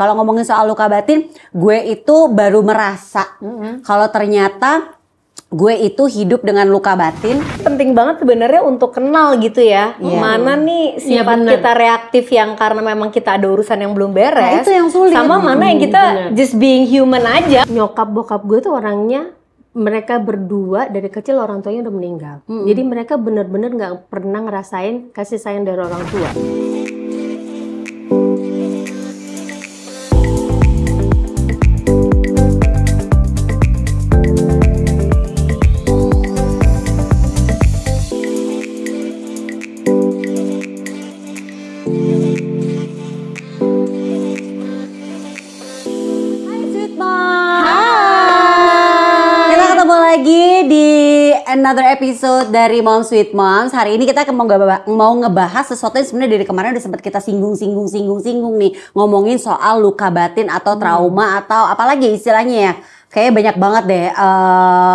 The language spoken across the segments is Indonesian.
kalau ngomongin soal luka batin, gue itu baru merasa kalau ternyata gue itu hidup dengan luka batin. Penting banget sebenarnya untuk kenal gitu ya. Mana nih sifat kita reaktif yang karena memang kita ada urusan yang belum beres. Nah, itu yang sulit. Sama mana yang kita just being human aja. Nyokap bokap gue tuh orangnya, mereka berdua dari kecil orang tuanya udah meninggal. Jadi mereka bener-bener gak pernah ngerasain kasih sayang dari orang tua. Another episode dari Mom Sweet Moms. Hari ini kita mau ngebahas sesuatu yang sebenarnya dari kemarin udah sempat kita singgung nih, ngomongin soal luka batin atau trauma atau apalagi istilahnya ya. Kayaknya banyak banget deh,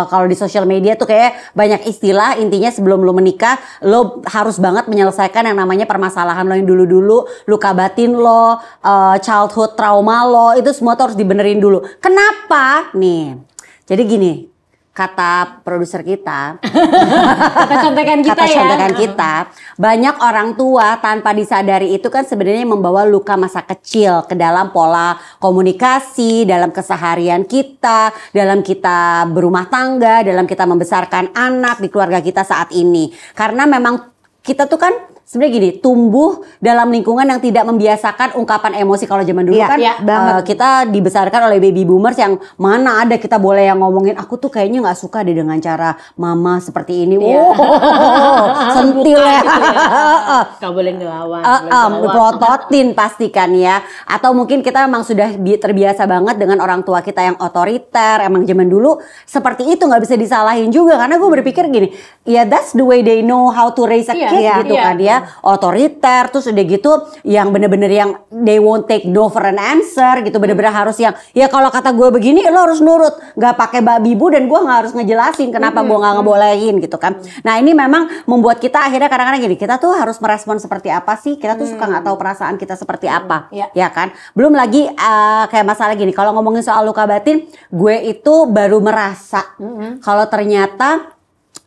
kalau di sosial media tuh kayak banyak istilah. Intinya sebelum lo menikah, lo harus banget menyelesaikan yang namanya permasalahan lo yang dulu-dulu, luka batin lo, childhood trauma lo, itu semua tuh harus dibenerin dulu. Kenapa? Nih, jadi gini. Kata produser kita, kata contekan kita, banyak orang tua tanpa disadari itu kan sebenarnya membawa luka masa kecil ke dalam pola komunikasi, dalam keseharian kita, dalam kita berumah tangga, dalam kita membesarkan anak di keluarga kita saat ini. Karena memang kita tuh kan sebenarnya gini, tumbuh dalam lingkungan yang tidak membiasakan ungkapan emosi. Kalau zaman dulu kita dibesarkan oleh baby boomers yang mana ada kita boleh yang ngomongin, aku tuh kayaknya nggak suka deh dengan cara mama seperti ini. Sentil ya. Gak boleh ngelawan. Prototin pastikan ya. Atau mungkin kita memang sudah terbiasa banget dengan orang tua kita yang otoriter. Emang zaman dulu seperti itu, nggak bisa disalahin juga. Karena gue berpikir gini, ya that's the way they know how to raise a kid gitu kan ya. Otoriter, terus udah gitu yang bener-bener yang they won't take no for an answer gitu, bener-bener harus yang ya kalau kata gue begini lo harus nurut, nggak pakai babi bu dan gue nggak harus ngejelasin kenapa gue nggak ngebolehin gitu kan. Nah ini memang membuat kita akhirnya kadang-kadang gini, kita tuh harus merespon seperti apa sih, kita tuh suka nggak tahu perasaan kita seperti apa, ya kan. Belum lagi kayak masalah gini, kalau ngomongin soal luka batin, gue itu baru merasa kalau ternyata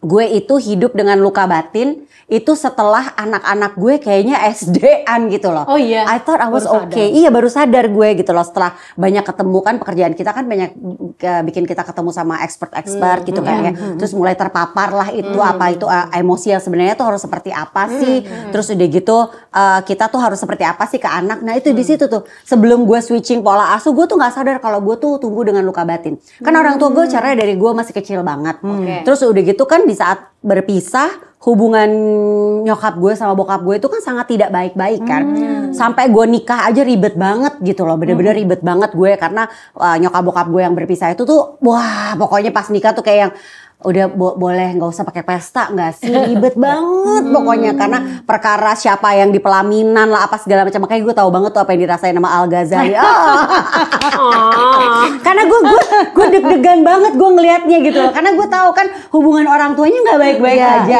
gue itu hidup dengan luka batin itu setelah anak-anak gue kayaknya SD-an gitu loh. Oh iya. I thought I was okay. Iya baru sadar gue gitu loh, setelah banyak ketemu kan, pekerjaan kita kan banyak bikin kita ketemu sama expert gitu kan ya. Terus mulai terpapar lah itu apa itu emosi yang sebenarnya tuh harus seperti apa sih. Terus udah gitu kita tuh harus seperti apa sih ke anak. Nah itu di situ tuh sebelum gue switching pola asuh, gue tuh nggak sadar kalau gue tuh tumbuh dengan luka batin. Kan orang tua gue caranya dari gue masih kecil banget. Terus udah gitu kan di saat berpisah, hubungan nyokap gue sama bokap gue itu kan sangat tidak baik-baik kan. Sampai gue nikah aja ribet banget gitu loh. Bener-bener ribet banget gue karena nyokap bokap gue yang berpisah itu tuh wah pokoknya pas nikah tuh kayak yang udah boleh nggak usah pakai pesta nggak sih, ribet banget pokoknya karena perkara siapa yang di pelaminan lah apa segala macam. Makanya gue tahu banget tuh apa yang dirasain sama Al Ghazali. Karena gue deg-degan banget gue ngelihatnya gitu loh, karena gue tahu kan hubungan orang tuanya nggak baik-baik aja.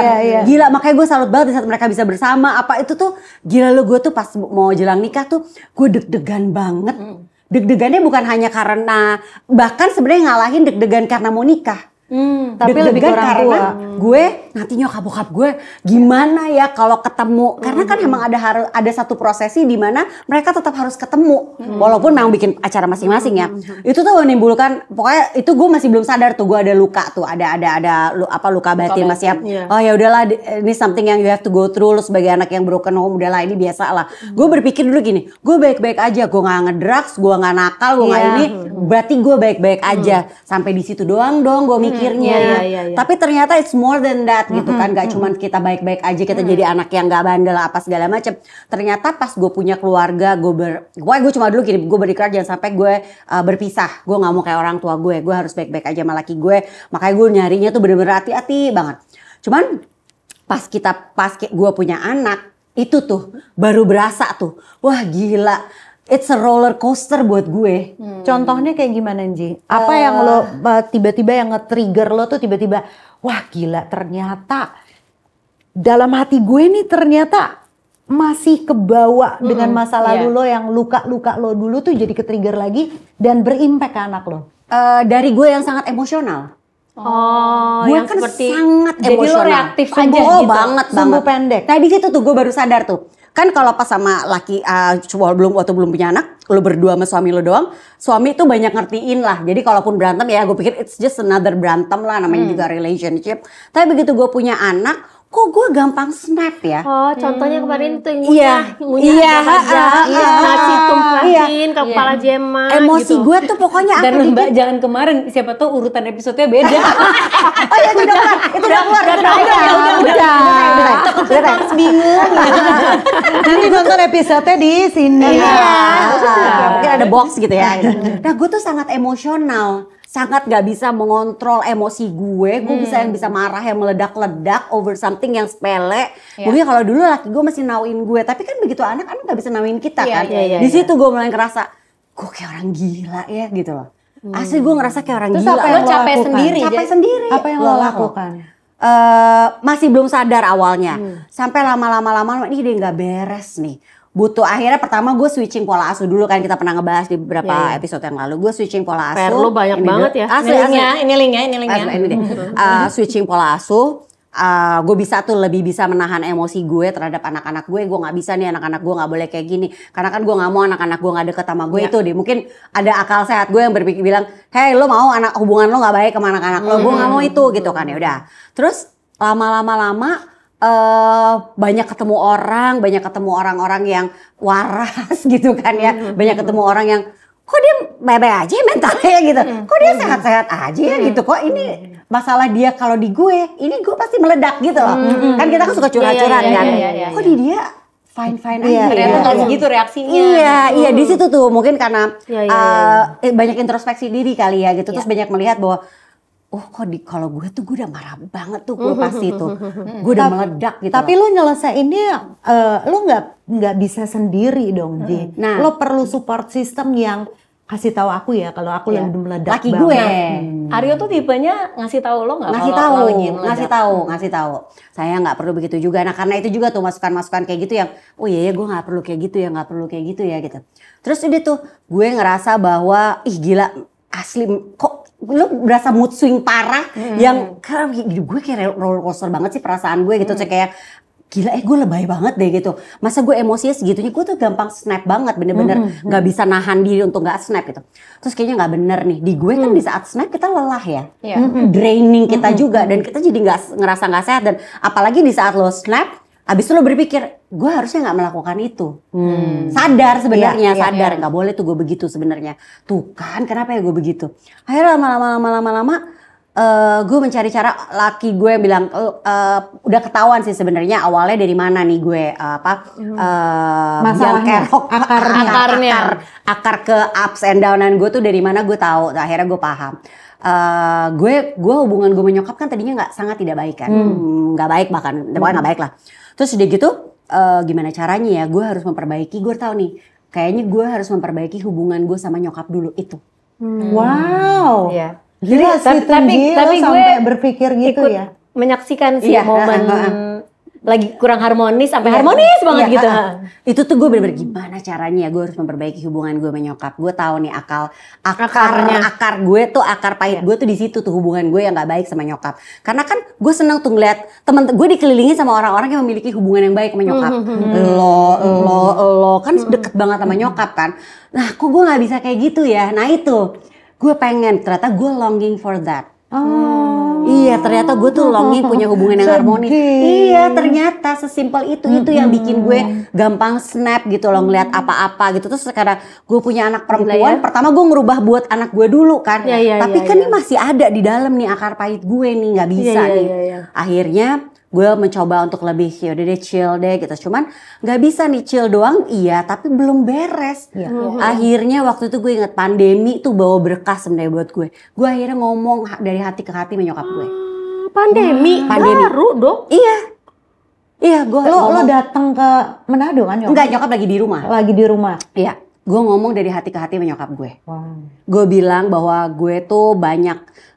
Gila, makanya gue salut banget di saat mereka bisa bersama apa itu tuh gila lo. Gue tuh pas mau jelang nikah tuh gue deg-degan banget. Deg-degannya bukan hanya karena, bahkan sebenarnya ngalahin deg-degan karena mau nikah. Tapi lebih ke orang tua. Gue nanti nyokap bokap gue gimana ya kalau ketemu, karena kan emang ada satu prosesi di mana mereka tetap harus ketemu walaupun memang bikin acara masing-masing ya. Itu tuh menimbulkan, pokoknya itu gue masih belum sadar tuh gue ada luka tuh, ada luka batin masih ya. Oh ya udahlah, ini something yang you have to go through. Lu sebagai anak yang broken home, udahlah ini biasa lah. Gue berpikir dulu gini, gue baik-baik aja, gue nggak ngedrugs, gue nggak nakal, gue nggak ini, berarti gue baik-baik aja. Sampai di situ doang gue mikir. Tapi ternyata it's more than that gitu kan. Gak cuma kita baik-baik aja, kita jadi anak yang gak bandel apa segala macam. Ternyata pas gue punya keluarga, gue cuma dulu gini, gue berikrar jangan sampai gue berpisah. Gue gak mau kayak orang tua gue harus baik-baik aja sama laki gue. Makanya gue nyarinya tuh bener-bener hati-hati banget. Cuman pas gue punya anak, itu tuh baru berasa tuh, wah gila. It's a roller coaster buat gue. Contohnya kayak gimana Nji? Apa yang lo tiba-tiba yang nge-trigger lo tuh tiba-tiba, wah gila ternyata dalam hati gue nih ternyata masih kebawa dengan masa lalu lo yang luka-luka lo dulu tuh jadi ke-trigger lagi dan berimpact ke anak lo? Dari gue yang sangat emosional. Gue yang kan seperti sangat jadi emosional. lo reaktif aja Sumbu, gitu. banget. Pendek. Nah di situ tuh gue baru sadar tuh. Kan kalau pas sama laki, waktu belum punya anak, lo berdua sama suami lo doang, suami tuh banyak ngertiin lah. Jadi kalaupun berantem ya gue pikir it's just another berantem lah, namanya juga relationship. Tapi begitu gue punya anak, kok gue gampang snap ya? Oh, contohnya kemarin tuh Iya, ngasih tumpahin ke kepala Jema emosi gitu. gue tuh pokoknya Dan Mbak jangan kemarin, siapa tahu urutan episodenya beda. Oh ya itu udah keluar. Udah harus bingung. Nanti nonton episode di sini. Mungkin ada box gitu ya. Nah gue tuh sangat emosional. Sangat gak bisa mengontrol emosi gue bisa marah yang meledak-ledak over something yang sepele. Mungkin kalau dulu laki gue masih nauin gue, tapi kan begitu anak gak bisa nauin kita kan. Di situ gue mulai ngerasa, gue kayak orang gila ya gitu loh. Asli gue ngerasa kayak orang Terus gila. apa yang Lo lo capek lakukan? sendiri. Capek sendiri. Apa yang lo lakukan? Masih belum sadar awalnya. Sampai lama-lama ini dia nggak beres nih. Butuh akhirnya pertama gue switching pola asuh dulu kan, kita pernah ngebahas di beberapa episode yang lalu. Gue switching pola asuh. Perlu banyak banget ya. Asli. Ini linknya. Ini deh. Switching pola asuh. Gue bisa tuh lebih bisa menahan emosi gue terhadap anak-anak gue. Gue nggak bisa nih, anak-anak gue nggak boleh kayak gini. Karena kan gue nggak mau anak-anak gue nggak deket sama gue itu deh. Mungkin ada akal sehat gue yang berpikir bilang, hey lo mau hubungan lo nggak baik sama anak-anak lo. Gue nggak mau itu gitu kan ya udah. Terus lama-lama banyak ketemu orang-orang yang waras gitu kan ya. Banyak ketemu orang yang kok dia baik-baik aja mentalnya gitu. Kok dia sehat-sehat aja ya gitu. Kok ini masalah dia kalau di gue, ini gue pasti meledak gitu loh. Kan kita kan suka curhat-curhat kan. Kok di dia fine-fine aja. Ternyata nggak segitu reaksinya. Iya, di situ tuh mungkin karena banyak introspeksi diri kali ya gitu. Terus banyak melihat bahwa kalau gue tuh gue udah marah banget tuh gue pasti tuh. Gue udah meledak gitu. Tapi lo nyelesainnya lo nggak bisa sendiri dong, Ji. Nah. Lo perlu support system yang kasih tahu aku ya kalau aku lagi meledak laki banget. gue. Aryo tuh tipenya ngasih tahu lo nggak? Ngasih tahu. Saya nggak perlu begitu juga. Nah karena itu juga tuh masukan-masukan kayak gitu yang, oh iya gue nggak perlu kayak gitu ya, nggak perlu kayak gitu ya gitu. Terus udah tuh gue ngerasa bahwa gila asli kok lu berasa mood swing parah yang gue kayak roller coaster banget sih perasaan gue gitu. Kayak gila gue lebay banget deh gitu. Masa gue emosinya segitunya, gue tuh gampang snap banget, bener-bener gak bisa nahan diri untuk gak snap gitu. Terus kayaknya gak bener nih, di gue kan di saat snap kita lelah ya. Draining kita juga dan kita jadi ngerasa gak sehat. Dan apalagi di saat lo snap, abis itu lo berpikir, gue harusnya gak melakukan itu. Sadar sebenarnya, sadar. Gak boleh tuh gue begitu sebenarnya. Tuh kan kenapa ya gue begitu. Akhirnya lama-lama gue mencari cara. Laki gue bilang udah ketahuan sih sebenarnya awalnya dari mana nih gue masalahnya, akar ke ups and downan gue tuh dari mana gue tahu. Akhirnya gue paham. Gue hubungan gue menyokap kan tadinya sangat tidak baik kan, nggak baik bahkan, pokoknya nggak baik lah. Terus udah gitu gimana caranya ya? Gue harus memperbaiki. Gue tahu nih, kayaknya gue harus memperbaiki hubungan gue sama nyokap dulu itu. Wow. Iya. Gila sih, tapi gue sampai berpikir gitu ikut ya. menyaksikan sih Iya, momen lagi kurang harmonis sampai harmonis banget gitu. Itu tuh gue bener-bener gimana caranya ya gue harus memperbaiki hubungan gue sama nyokap. Gue tahu nih akar gue tuh, akar pahit gue tuh di situ tuh, hubungan gue yang nggak baik sama nyokap. Karena kan gue seneng tuh ngeliat temen gue dikelilingi sama orang-orang yang memiliki hubungan yang baik sama nyokap. Lo kan deket banget sama nyokap kan. Nah kok gue nggak bisa kayak gitu ya. Nah itu gue pengen, ternyata gue longing for that. Iya, ternyata gue tuh longing punya hubungan yang harmonis. Iya, ternyata sesimpel itu yang bikin gue gampang snap gitu loh, ngeliat apa-apa gitu. Terus karena gue punya anak perempuan, pertama gue ngerubah buat anak gue dulu kan. Tapi kan ini masih ada di dalam nih akar pahit gue nih, nggak bisa nih. Akhirnya gue mencoba untuk lebih yaudah deh chill deh gitu. Cuman gak bisa nih chill doang iya tapi belum beres. Akhirnya waktu itu gue inget pandemi tuh bawa berkah sebenarnya buat gue. Gue akhirnya ngomong dari hati ke hati menyokap gue. Pandemi baru dong. Iya gue lo datang ke Manado kan nyokap? Enggak, nyokap lagi di rumah. Lagi di rumah. Iya. Gue ngomong dari hati ke hati menyokap gue. Gue bilang bahwa gue tuh banyak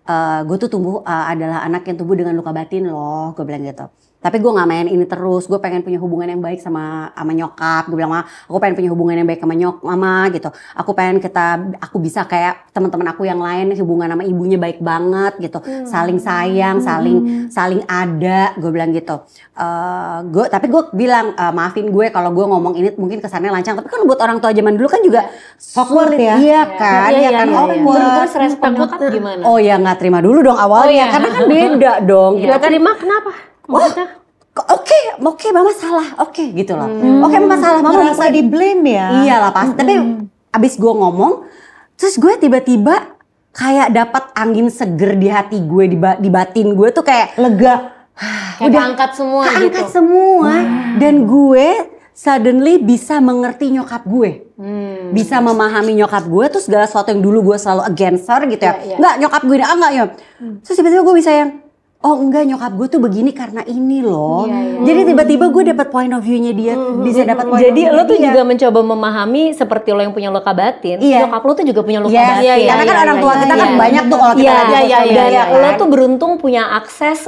gue tuh tumbuh adalah anak yang tumbuh dengan luka batin loh, gue bilang gitu. Tapi gue gak main ini terus, gue pengen punya hubungan yang baik sama nyokap. Gue bilang, aku pengen punya hubungan yang baik sama mama gitu. Aku pengen aku bisa kayak teman-teman aku yang lain, hubungan sama ibunya baik banget gitu. Saling sayang, saling ada, gue bilang gitu. Tapi gue bilang, maafin gue kalau gue ngomong ini mungkin kesannya lancang. Tapi kan buat orang tua zaman dulu kan juga awkward ya. Iya kan, awkward. Terus respon nyokap gimana? Oh ya gak terima dulu dong awalnya, karena kan beda dong. Gak terima kenapa? Wah, oke, mama salah, oke gitu loh. Oke, mama salah, mama merasa di blame ya. Iyalah pasti. Tapi abis gue ngomong, terus gue tiba-tiba kayak dapat angin seger di hati gue, di batin gue tuh kayak lega. Udah angkat semua gitu. Keangkat semua. Dan gue suddenly bisa mengerti nyokap gue. Bisa memahami nyokap gue tuh segala sesuatu yang dulu gue selalu against her gitu ya. Enggak, nyokap gue ini enggak ya. Terus tiba-tiba gue bisa yang oh enggak, nyokap gue tuh begini karena ini loh. Jadi tiba-tiba gue dapat point of view-nya dia, bisa dapat point Jadi of view-nya lo tuh dia. juga mencoba memahami seperti lo yang punya luka batin. Iya. Nyokap lo tuh juga punya luka Yes, batin. karena kan orang tua kita kan banyak tuh kalau kita lagi Dan sosial media lo kan. tuh beruntung punya akses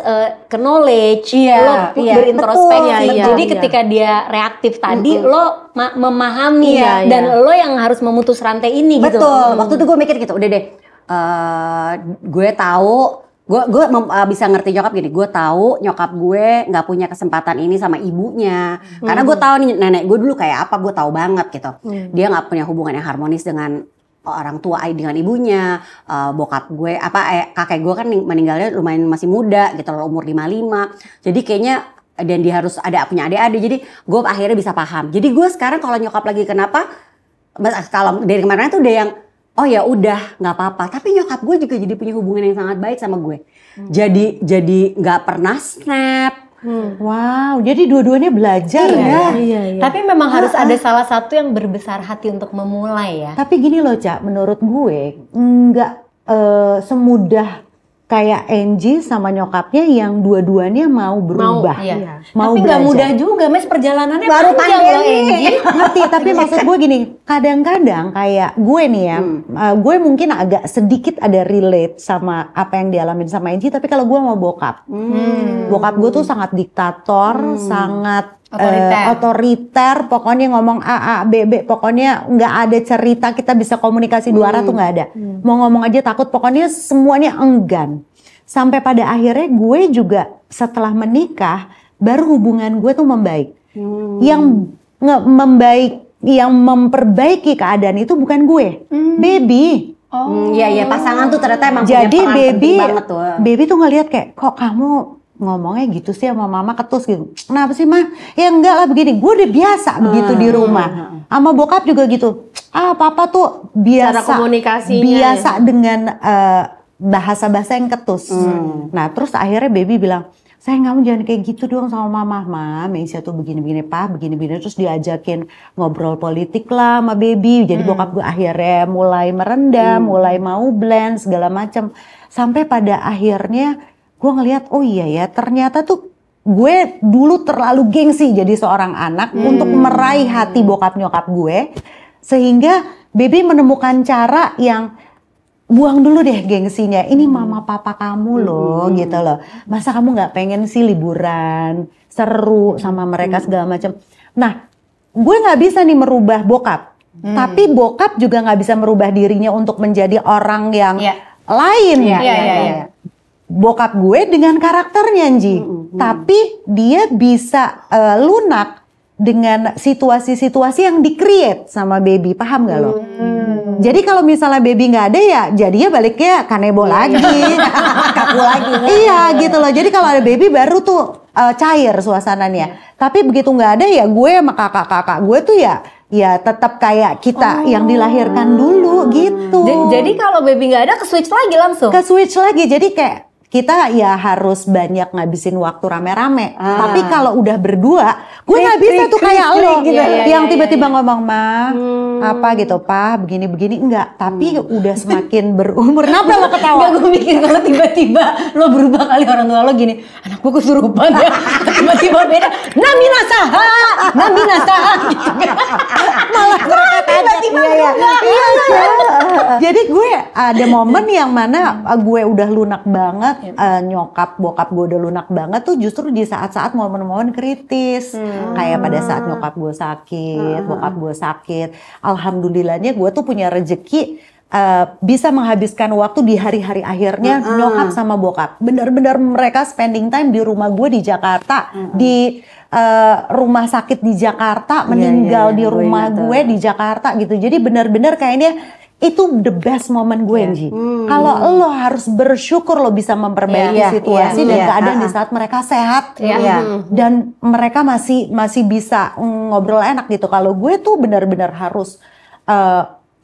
ke knowledge. Iya, Lo iya. berintrospeksi. Betul, Jadi iya. ketika dia reaktif tadi, lo memahami dan lo yang harus memutus rantai ini gitu. Betul, waktu itu gue mikir gitu, udah deh, gue tahu, gue bisa ngerti nyokap gini, gue tahu nyokap gue nggak punya kesempatan ini sama ibunya, karena gue tahu nih nenek gue dulu kayak apa, gue tahu banget gitu, dia nggak punya hubungan yang harmonis dengan orang tua dengan ibunya, bokap gue, kakek gue kan meninggalnya lumayan masih muda gitu loh, umur 55, jadi kayaknya dan dia harus punya adik-adik, jadi gue akhirnya bisa paham. Jadi gue sekarang kalau nyokap lagi kenapa, kalau dari kemarin tuh udah yang oh ya udah nggak apa-apa, tapi nyokap gue juga jadi punya hubungan yang sangat baik sama gue. Jadi nggak pernah snap. Wow, jadi dua-duanya belajar ya. Iya. Tapi memang harus ada salah satu yang berbesar hati untuk memulai ya. Tapi gini loh Cak, menurut gue nggak semudah kayak Angie sama nyokapnya yang dua-duanya mau berubah. Iya. Mau tapi nggak belajar. mudah juga, Mes, perjalanannya Baru panjang loh pandemi. Angie. Ngerti, tapi maksud gue gini, kadang-kadang kayak gue nih ya, gue mungkin agak sedikit ada relate sama apa yang dialamin sama Angie, tapi kalau gue mau bokap. Bokap gue tuh sangat diktator, sangat otoriter, pokoknya ngomong A, B, pokoknya nggak ada cerita kita bisa komunikasi dua arah tuh nggak ada. Mau ngomong aja takut, pokoknya semuanya enggan. Sampai pada akhirnya gue juga setelah menikah, baru hubungan gue tuh membaik. Yang yang memperbaiki keadaan itu bukan gue, baby. Iya, pasangan tuh ternyata emang Jadi punya peran baby, penting banget tuh. baby tuh ngelihat kayak kok kamu ngomongnya gitu sih sama mama, ketus gitu. Kenapa sih mah? Ya enggak lah begini. Gue udah biasa begitu di rumah. Sama bokap juga gitu. Papa tuh biasa. Cara komunikasinya biasa dengan bahasa-bahasa yang ketus. Nah terus akhirnya baby bilang, sayang kamu jangan kayak gitu dong sama mama. Meisha tuh begini-begini pak, begini-begini. Terus diajakin ngobrol politik lah sama baby. Jadi bokap gue akhirnya mulai merendam, mulai mau blend segala macam. Sampai pada akhirnya gue ngelihat oh iya ya ternyata tuh gue dulu terlalu gengsi jadi seorang anak untuk meraih hati bokap nyokap gue, sehingga baby menemukan cara yang buang dulu deh gengsinya, ini mama papa kamu loh gitu loh, masa kamu nggak pengen sih liburan seru sama mereka segala macam. Nah gue nggak bisa nih merubah bokap, tapi bokap juga nggak bisa merubah dirinya untuk menjadi orang yang lain. Bokap gue dengan karakternya Nji, tapi dia bisa lunak dengan situasi-situasi yang di-create sama baby, paham gak lo? Jadi kalau misalnya baby nggak ada ya, jadinya baliknya kanebo lagi, kaku lagi. Iya gitu loh. Jadi kalau ada baby baru tuh cair suasananya. Tapi begitu nggak ada ya gue sama kakak-kakak gue tuh ya tetap kayak kita yang dilahirkan dulu gitu. Jadi kalau baby nggak ada, ke switch lagi langsung. Ke switch lagi, jadi kayak kita ya harus banyak ngabisin waktu rame-rame. Tapi kalau udah berdua, gue nggak bisa tuh kayak lo gitu, yang tiba-tiba ngomong mah apa gitu, pak begini-begini enggak. Tapi udah semakin berumur. Kenapa lo ketawa? Enggak, gue mikir kalau tiba-tiba lo berubah kali orang tua lo gini, anak gue kesurupan ya, tiba-tiba beda. Namina saha gitu kan. Malah tiba-tiba berubah. Iya. Jadi gue ada momen yang mana gue udah lunak banget, nyokap bokap gue udah lunak banget tuh justru di saat-saat momen-momen kritis. Kayak pada saat nyokap gue sakit, bokap gue sakit. Alhamdulillahnya gue tuh punya rezeki bisa menghabiskan waktu di hari-hari akhirnya nyokap sama bokap. Benar-benar mereka spending time di rumah gue di Jakarta, di rumah sakit di Jakarta, meninggal di rumah gue di Jakarta gitu. Jadi benar-benar kayaknya itu the best moment gue, Nji. Kalau lo harus bersyukur lo bisa memperbaiki situasi dan keadaan di saat mereka sehat, dan mereka masih bisa ngobrol enak gitu. Kalau gue tuh benar-benar harus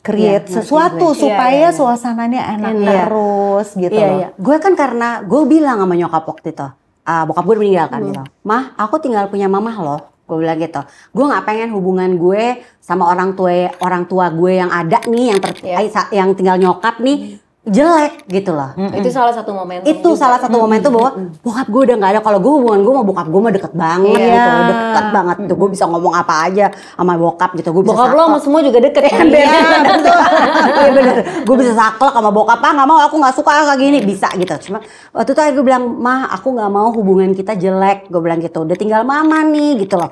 create sesuatu supaya suasananya enak terus gitu loh. Gue kan karena gue bilang sama nyokap waktu itu, bokap gue meninggal kan gitu. Mah, aku tinggal punya mamah loh. Gue bilang gitu. Gue nggak pengen hubungan gue sama orang tua gue yang ada nih, yang tinggal nyokap nih jelek gitu loh. Itu salah satu momentum. Itu salah satu momentum bahwa bokap gue udah nggak ada. Kalau gue hubungan gue sama bokap gue mah deket banget gitu, deket banget. Tuh gue bisa ngomong apa aja sama bokap gitu. Gue bisa Bokap lo sama semua juga deket kan? Iya bener. Gue bisa saklek sama bokap, nggak mau, aku nggak suka kayak gini, bisa gitu. Cuma waktu itu gue bilang, mah aku nggak mau hubungan kita jelek. Gue bilang gitu. Udah tinggal mama nih gitu loh.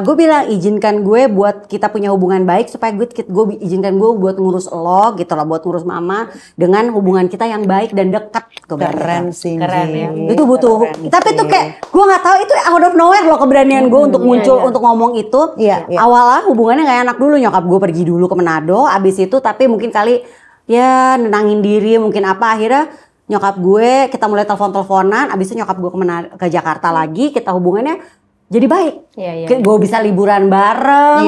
Gue bilang izinkan gue buat kita punya hubungan baik supaya gue izinkan gue buat ngurus lo gitu loh, buat ngurus mama dengan hubungan kita yang baik dan dekat. Keren sih, keren ya. Itu butuh. Tapi tuh kayak gue nggak tahu itu out of nowhere loh keberanian gue untuk muncul untuk ngomong itu. Awalnya hubungannya nggak enak dulu, nyokap gue pergi dulu ke Manado, abis itu tapi mungkin kali ya nenangin diri mungkin apa, akhirnya nyokap gue kita mulai telepon-teleponan, abis itu nyokap gue ke Jakarta lagi, kita hubungannya jadi baik. Gue bisa liburan bareng.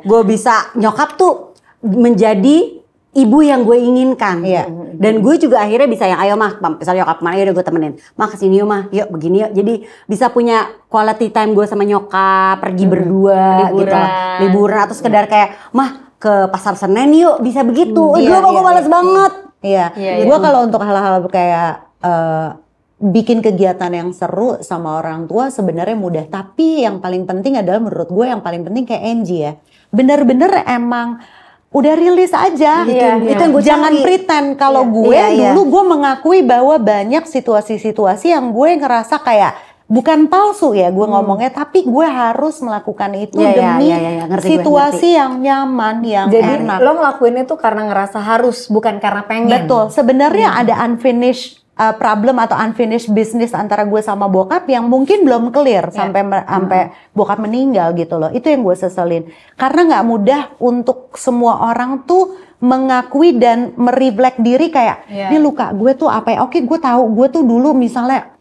Gue bisa, nyokap tuh menjadi ibu yang gue inginkan. Dan gue juga akhirnya bisa yang ayo mah, misalnya nyokap kemana, udah gue temenin. Mah kesini yuk mah, yuk begini yuk. Jadi bisa punya quality time gue sama nyokap, pergi berdua gitu. Liburan atau sekedar kayak mah ke pasar Senen yuk, bisa begitu. Gue males banget. Gue kalau untuk hal-hal kayak bikin kegiatan yang seru sama orang tua sebenarnya mudah. Tapi yang paling penting adalah menurut gue yang paling penting kayak Angie ya. Bener-bener emang udah rilis aja. Itu yang gue jangan pretend. Kalau gue dulu gue mengakui bahwa banyak situasi-situasi yang gue ngerasa kayak bukan palsu ya gue ngomongnya, tapi gue harus melakukan itu demi situasi yang nyaman, yang enak. Jadi lo ngelakuin itu karena ngerasa harus, bukan karena pengen. Betul. Sebenarnya ada unfinished problem atau unfinished business antara gue sama bokap yang mungkin belum clear sampai bokap meninggal gitu loh. Itu yang gue seselin. Karena nggak mudah untuk semua orang tuh mengakui dan mereflect diri kayak ini luka gue tuh apa ya? Oke, gue tahu gue tuh dulu misalnya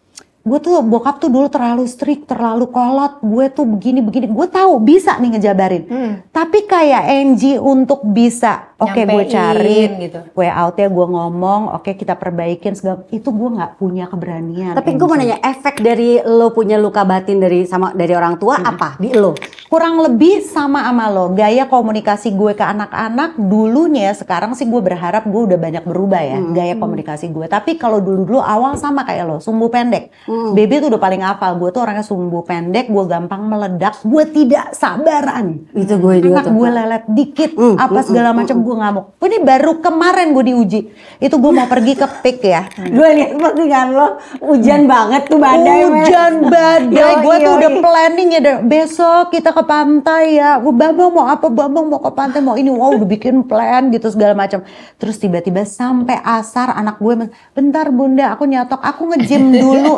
gue tuh bokap tuh dulu terlalu strict, terlalu kolot, gue tuh begini, gue tahu bisa nih ngejabarin. Tapi kayak Angie untuk bisa, oke gue cari, gitu. way out ya gue ngomong, oke kita perbaikin segala, itu gue nggak punya keberanian. Tapi gue mau nanya, efek dari lo punya luka batin dari orang tua apa di lo? Kurang lebih sama lo, gaya komunikasi gue ke anak-anak dulunya, sekarang sih gue berharap gue udah banyak berubah ya, gaya komunikasi gue. Tapi kalau dulu awal sama kayak lo, sumbu pendek. Baby tuh udah paling hafal, gue tuh orangnya sumbu pendek, gue gampang meledak, gue tidak sabaran. Itu gue juga anak gue lelet dikit, apa segala macam gue ngamuk. Ini baru kemarin gue diuji, itu gue mau pergi ke PIK ya. Gue lihat postingan lo, hujan banget tuh badai. Hujan badai, gue tuh udah planning ya, besok kita ke pantai ya. Bambang mau apa? Bambang mau ke pantai, mau ini, wow udah bikin plan gitu segala macam. Terus tiba-tiba sampai asar anak gue, bentar bunda aku nyatok, aku nge-gym dulu.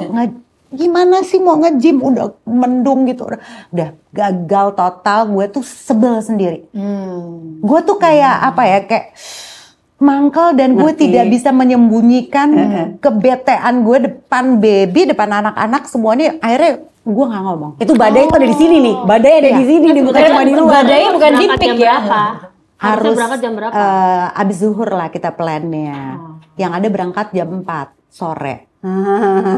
Gimana sih mau nge-gym, udah mendung gitu, udah gagal total. Gue tuh sebel sendiri. Gue tuh kayak apa ya, kayak mangkel dan gue tidak bisa menyembunyikan kebetean gue depan baby, depan anak-anak semuanya. Akhirnya gue nggak ngomong. Itu badai itu ada di sini nih, badai ada di sini nih, bukan cuma di luar. Badai bukan di PIK ya. Harus berangkat jam berapa? Abis zuhur lah kita plannya. Yang ada berangkat jam 4 sore.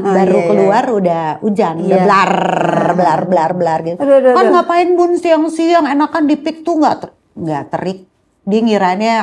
Baru keluar udah hujan, udah blar gitu. Kan ngapain bun siang-siang, enakan di PIK tuh nggak terik. Dia ngiranya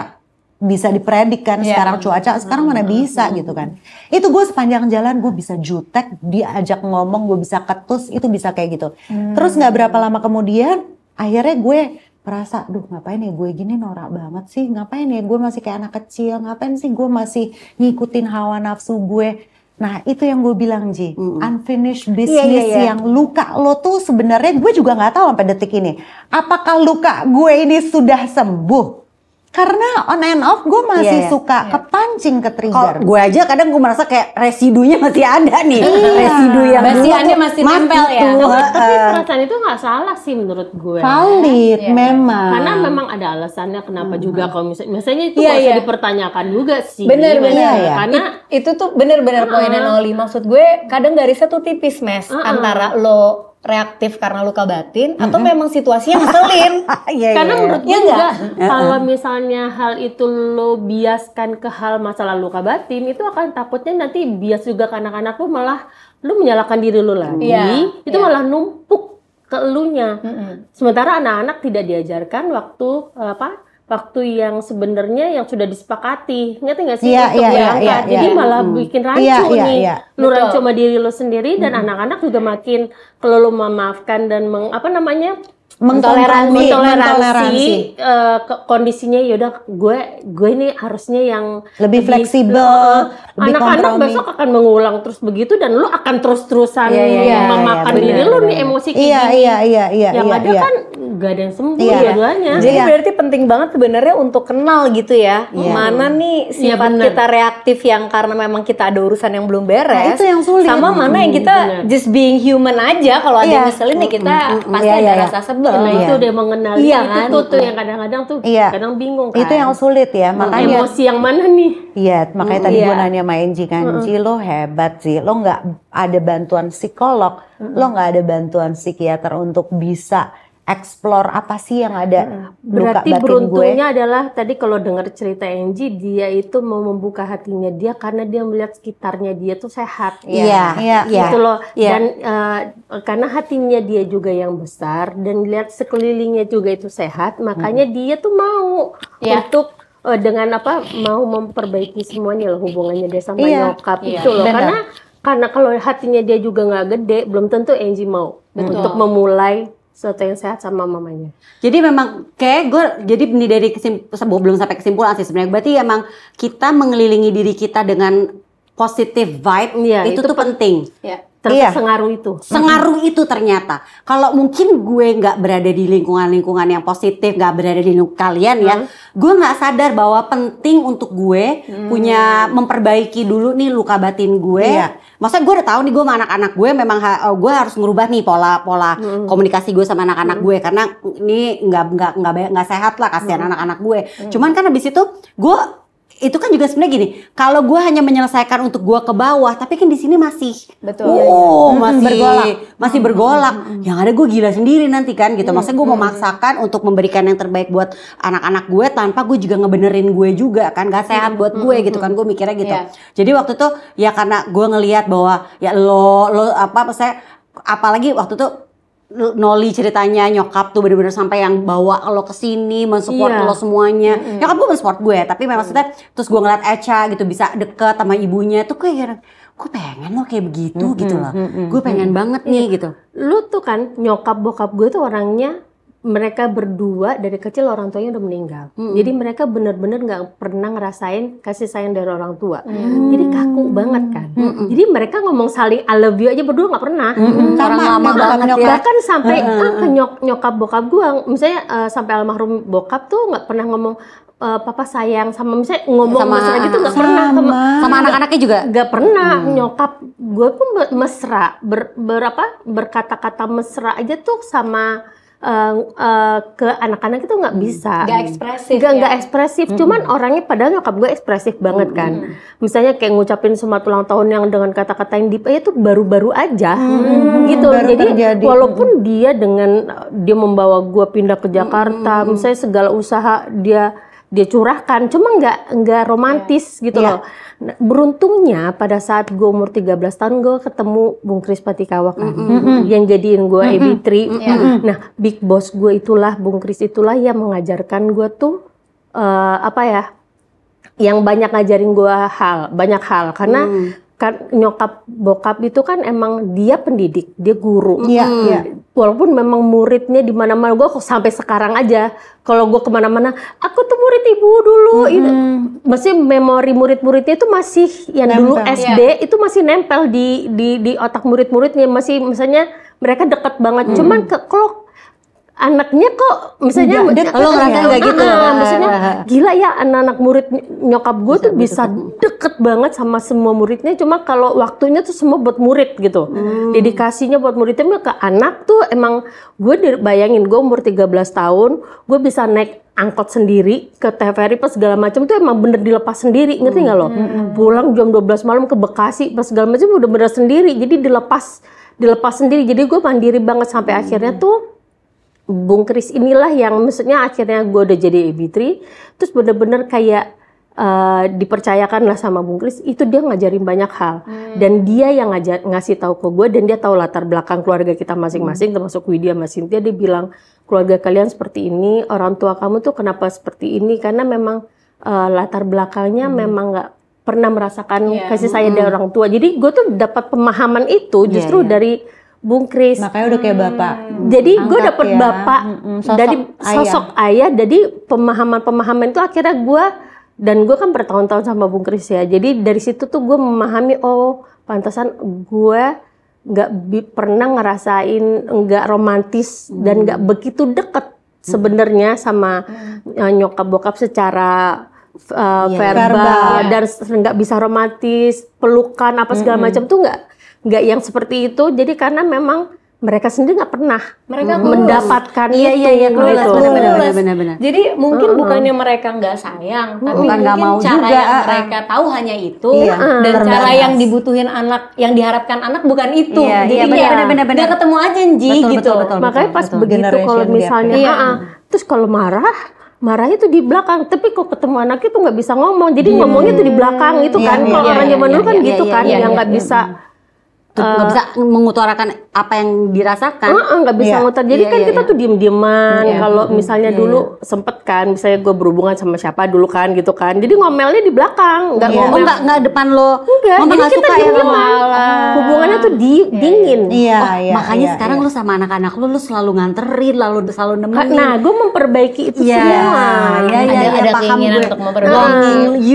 bisa dipredik kan sekarang cuaca, sekarang mana bisa gitu kan. Itu gue sepanjang jalan gue bisa jutek, diajak ngomong gue bisa ketus, itu bisa kayak gitu. Terus nggak berapa lama kemudian akhirnya gue ngerasa, duh ngapain ya gue gini norak banget sih, ngapain ya gue masih kayak anak kecil, ngapain sih gue masih ngikutin hawa nafsu gue. Nah itu yang gue bilang Ji, unfinished business yang luka lo tuh sebenarnya gue juga nggak tahu sampai detik ini. Apakah luka gue ini sudah sembuh? Karena on and off gue masih suka kepancing, ke trigger. Gue aja kadang gue merasa kayak residunya masih ada nih. Residu yang basiannya masih nempel ya. Tapi perasaan itu nggak salah sih menurut gue. Valid memang. Karena memang ada alasannya kenapa juga kalau misalnya itu nggak usah dipertanyakan juga sih. Bener. Karena itu tuh bener-bener poinnya Noli. Maksud gue kadang garisnya tuh tipis mes antara lo reaktif karena luka batin atau memang situasinya ngeselin. Karena menurut gue juga kalau misalnya hal itu lo biaskan ke hal masalah luka batin, itu akan takutnya nanti bias juga ke anak-anak lo, malah lo menyalahkan diri lo lagi. Itu malah numpuk ke elunya. Sementara anak-anak tidak diajarkan waktu yang sebenarnya yang sudah disepakati, ngerti nggak sih? Untuk berangkat. Jadi malah bikin rancu nih. Lu rancu sama diri lu sendiri dan anak-anak juga makin kalau lu memaafkan dan mentoleransi kondisinya. Yaudah gue ini harusnya yang lebih fleksibel. Anak-anak besok akan mengulang terus begitu dan lu akan terus-terusan memakan diri lu nih emosi kayak gini. Yang ada kan gak ada yang sembuh dua-duanya. Jadi berarti penting banget sebenarnya untuk kenal gitu ya. Mana nih sifat kita reaktif yang karena memang kita ada urusan yang belum beres. Itu yang sulit. Sama mana yang kita just being human aja. Kalau ada yang ngeselin nih kita pasti ada rasa sebel. Nah itu udah mengenali itu tuh yang kadang-kadang tuh kadang bingung kan. Itu yang sulit ya. Makanya emosi yang mana nih? Iya, makanya tadi gue nanya sama Enji kan, Ji lo hebat sih, lo nggak ada bantuan psikolog, lo nggak ada bantuan psikiater untuk bisa explore apa sih yang ada luka Berarti batin gue. beruntungnya adalah tadi kalau dengar cerita Enji, dia itu mau membuka hatinya dia karena dia melihat sekitarnya dia tuh sehat. Gitu loh. Dan karena hatinya dia juga yang besar dan lihat sekelilingnya juga itu sehat, makanya dia tuh mau untuk dengan mau memperbaiki semuanya loh, hubungannya dia sama nyokap itu loh. Karena kalau hatinya dia juga nggak gede, belum tentu Enji mau untuk memulai sesuatu yang sehat sama mamanya. Jadi memang kayak gue jadi ini dari belum sampai kesimpulan sih sebenarnya. Berarti emang kita mengelilingi diri kita dengan positive vibe itu tuh penting. Ternyata sengaruh itu ternyata. Kalau mungkin gue nggak berada di lingkungan yang positif, nggak berada di lingkungan kalian gue nggak sadar bahwa penting untuk gue punya memperbaiki dulu nih luka batin gue. Maksudnya gue udah tahu nih gue sama anak-anak gue memang gue harus ngerubah nih pola komunikasi gue sama anak-anak gue karena ini nggak sehat lah, kasihan anak-anak gue. Cuman kan habis itu gue itu kan juga sebenarnya gini, kalau gue hanya menyelesaikan untuk gue ke bawah, tapi kan di sini masih masih bergolak. Yang ada gue gila sendiri nanti kan gitu. Maksudnya gue memaksakan untuk memberikan yang terbaik buat anak-anak gue tanpa gue juga ngebenerin gue juga kan, gak sehat buat gue gitu kan, gue mikirnya gitu. Jadi waktu itu ya karena gue ngelihat bahwa ya lo maksudnya apalagi waktu itu Noli ceritanya nyokap tuh bener-bener sampai yang bawa lo kesini mensupport lo semuanya. Nyokap gue mensupport gue, tapi maksudnya terus gue ngeliat Echa gitu bisa deket sama ibunya tuh kayak gue pengen lo kayak begitu gitu loh. Gue pengen banget nih gitu. Lu tuh kan nyokap bokap gue tuh orangnya, mereka berdua dari kecil orang tuanya udah meninggal. Jadi mereka benar-benar nggak pernah ngerasain kasih sayang dari orang tua. Jadi kaku banget kan. Jadi mereka ngomong saling I love you aja berdua nggak pernah. Orang lama banget ya. Bahkan sampai nyokap bokap gue, misalnya sampai almarhum bokap tuh nggak pernah ngomong papa sayang sama misalnya ngomong mesra gitu nggak pernah sama anak-anaknya juga nggak pernah. Nyokap gue pun mesra berkata-kata mesra aja tuh sama ke anak-anak itu nggak bisa, nggak ekspresif. Cuman orangnya padahal nyokap gue ekspresif banget kan. Misalnya kayak ngucapin selamat ulang tahun yang dengan kata-kata yang deep aja tuh baru-baru aja gitu. Jadi walaupun dia membawa gue pindah ke Jakarta, misalnya segala usaha dia curahkan, cuma nggak romantis gitu loh. Nah, beruntungnya pada saat gue umur 13 tahun gue ketemu Bung Kris Patikawa kan, yang jadiin gue AB3. Nah, big boss gue itulah, Bung Kris itulah yang mengajarkan gue tuh yang banyak ngajarin gue banyak hal karena kan nyokap bokap itu kan emang dia pendidik, dia guru. walaupun memang muridnya di mana-mana, gue sampai sekarang aja kalau gue kemana-mana, aku tuh murid ibu dulu. Masih memori murid-muridnya itu masih yang dulu SD itu masih nempel di otak murid-muridnya, masih misalnya mereka dekat banget. Cuman kalau anaknya kok misalnya lo ngerasa nggak gitu? Maksudnya gila ya, anak-anak murid nyokap gue tuh bisa deket banget sama semua muridnya. Cuma kalau waktunya tuh semua buat murid gitu, dedikasinya buat muridnya. Ke anak tuh emang gue bayangin, gue umur 13 tahun gue bisa naik angkot sendiri ke TVRI pas segala macam tuh emang bener dilepas sendiri, ngerti nggak lo? Pulang jam 12 malam ke Bekasi pas segala macam udah bener sendiri, jadi dilepas sendiri. Jadi gue mandiri banget sampai akhirnya tuh Bung Kris inilah yang maksudnya akhirnya gue udah jadi AB3, terus bener-bener kayak dipercayakan lah sama Bung Kris, itu dia ngajarin banyak hal. Dan dia yang ngasih tahu ke gue, dan dia tahu latar belakang keluarga kita masing-masing, termasuk Widya sama Cynthia. Dia bilang, keluarga kalian seperti ini, orang tua kamu tuh kenapa seperti ini, karena memang latar belakangnya memang gak pernah merasakan kasih sayang dari orang tua. Jadi gue tuh dapat pemahaman itu justru dari Bung Kris. Makanya udah kayak bapak. Jadi gue dapet bapak dari sosok ayah. Jadi pemahaman itu akhirnya gue, dan gue kan bertahun-tahun sama Bung Kris ya. Jadi dari situ tuh gue memahami, oh pantasan gue nggak pernah ngerasain nggak romantis dan nggak begitu deket sebenarnya sama nyokap bokap secara verbal dan nggak bisa romantis, pelukan apa segala macam tuh nggak yang seperti itu. Jadi karena memang mereka sendiri nggak pernah mendapatkan itu. Benar. Jadi mungkin bukannya mereka nggak sayang, tapi bukan nggak mau cara juga. yang mereka tahu hanya itu, dan cara yang dibutuhin anak, yang diharapkan anak bukan itu. Jadi benar. nggak ketemu aja gitu. Makanya pas begitu kalau misalnya, terus kalau marahnya tuh di belakang, tapi kok ketemu anak itu nggak bisa ngomong, jadi ngomongnya tuh di belakang itu kan. Kalau orang zaman dulu kan gitu kan, yang nggak bisa nggak bisa mengutarakan apa yang dirasakan, nggak bisa ngutar. Jadi kan kita tuh diem-dieman. Kalau misalnya dulu sempet kan, misalnya gue berhubungan sama siapa dulu kan gitu kan, jadi ngomelnya di belakang, nggak ngomel. Nggak depan lo. Enggak, jadi kita diem-dieman. Hubungannya tuh dingin. Makanya sekarang lo sama anak-anak lo selalu nganterin, selalu nemenin. Nah, gue memperbaiki itu semua. Ada keinginan untuk memperbaiki.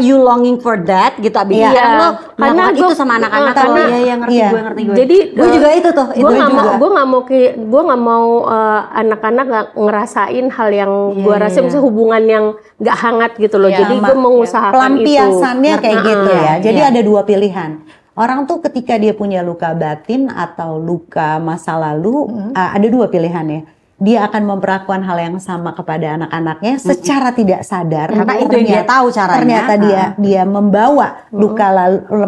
You longing for that gitu. Abis sekarang lo melakukan itu sama anak-anak lo. Ngerti gue. Jadi gue juga itu tuh. Gue nggak mau anak-anak nggak ngerasain hal yang gue rasain, misalnya hubungan yang nggak hangat gitu loh. Jadi gue mengusahakan itu. Pelampiasannya kayak gitu ya. Jadi ada dua pilihan. Orang tuh ketika dia punya luka batin atau luka masa lalu, ada dua pilihannya. Dia akan memperlakukan hal yang sama kepada anak-anaknya secara tidak sadar, karena itu yang dia tahu caranya. Ternyata dia membawa luka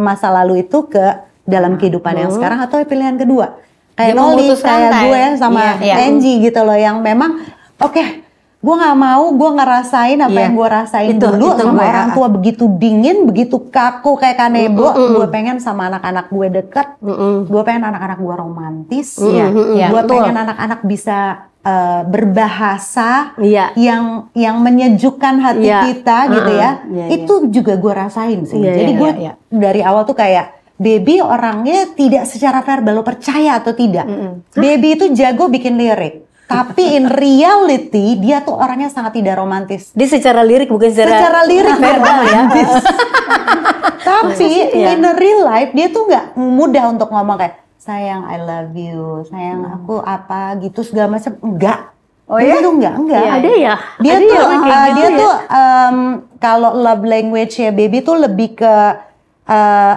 masa lalu itu ke dalam kehidupan yang sekarang. Atau pilihan kedua kayak Noli, kayak gue sama Angie gitu loh, yang memang gue nggak mau, gue ngerasain apa yang gue rasain dulu sama orang tua, begitu dingin, begitu kaku kayak Kanebo. Gue pengen sama anak-anak gue deket, gue pengen anak-anak gue romantis, gue pengen anak-anak bisa berbahasa yang menyejukkan hati kita gitu ya. Itu juga gue rasain sih. Jadi gue dari awal tuh kayak, Baby orangnya tidak secara verbal, lo percaya atau tidak? Baby itu jago bikin lirik, tapi in reality dia tuh orangnya sangat tidak romantis. Dia secara lirik bukan secara lirik verbal ya. Tapi in real life dia tuh nggak mudah untuk ngomong kayak sayang I love you, sayang aku apa gitu segala macam. Enggak. Dia tuh enggak. Ada ya. Dia tuh kalau love language ya Baby tuh lebih ke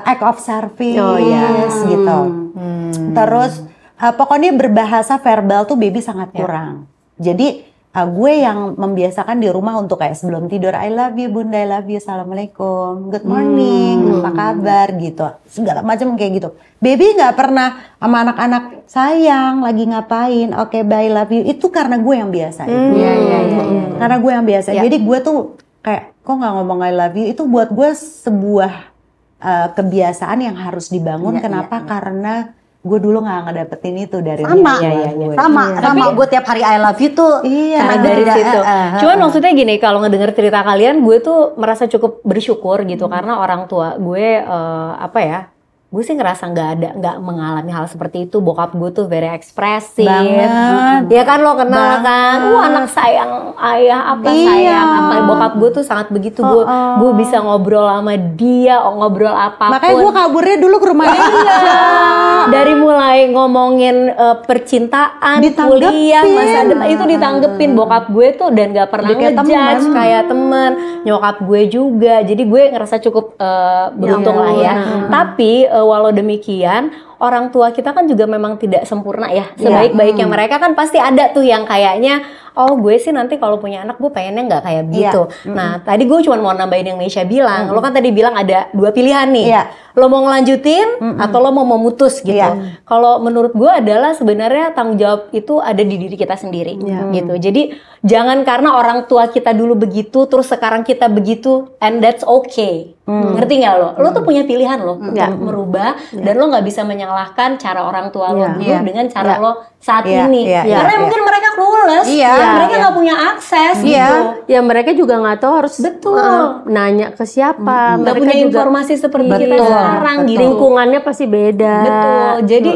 act of service gitu. Terus pokoknya berbahasa verbal tuh Baby sangat kurang. Jadi gue yang membiasakan di rumah untuk kayak sebelum tidur, I love you Bunda, I love you, assalamualaikum, good morning, apa kabar gitu, segala macam kayak gitu. Baby nggak pernah sama anak-anak sayang lagi ngapain, oke bye love you, itu karena gue yang biasa. Karena gue yang biasa. Jadi gue tuh kayak kok nggak ngomong I love you, itu buat gue sebuah kebiasaan yang harus dibangun. Kenapa? Karena gue dulu nggak ngedapetin itu dari sama gue tiap hari I love you tuh karena dari situ. Cuman maksudnya gini, kalau ngedenger cerita kalian, gue tuh merasa cukup bersyukur gitu karena orang tua gue gue sih ngerasa nggak mengalami hal seperti itu. Bokap gue tuh very ekspresif banget. Ya kan lo kenal kan, anak sayang ayah apa sayang apa. Bokap gue tuh sangat begitu. Gue bisa ngobrol sama dia, ngobrol apapun. Makanya gue kaburnya dulu ke rumah dia. Dari mulai ngomongin percintaan, kuliah, masa depan itu ditanggepin bokap gue tuh, dan gak pernah ngejudge kayak temen. Nyokap gue juga, jadi gue ngerasa cukup beruntung lah ya. Tapi walau demikian, orang tua kita kan juga memang tidak sempurna ya. Sebaik-baiknya mereka kan pasti ada tuh yang kayaknya, oh gue sih nanti kalau punya anak gue pengennya nggak kayak begitu. Nah tadi gue cuma mau nambahin yang Meisha bilang. Lo kan tadi bilang ada 2 pilihan nih. Lo mau ngelanjutin atau lo mau memutus gitu. Kalau menurut gue adalah sebenarnya tanggung jawab itu ada di diri kita sendiri gitu. Jadi jangan karena orang tua kita dulu begitu terus sekarang kita begitu, and that's okay. Ngerti nggak lo? Lo tuh punya pilihan lo untuk merubah, dan lo nggak bisa menyalahkan cara orang tua lo dulu dengan cara lo saat ini. Karena mungkin mereka clueless, mereka nggak punya akses gitu. Ya mereka juga nggak tahu harus nanya ke siapa. Nggak Mereka punya juga informasi seperti kita sekarang gitu. Lingkungannya pasti beda. Betul.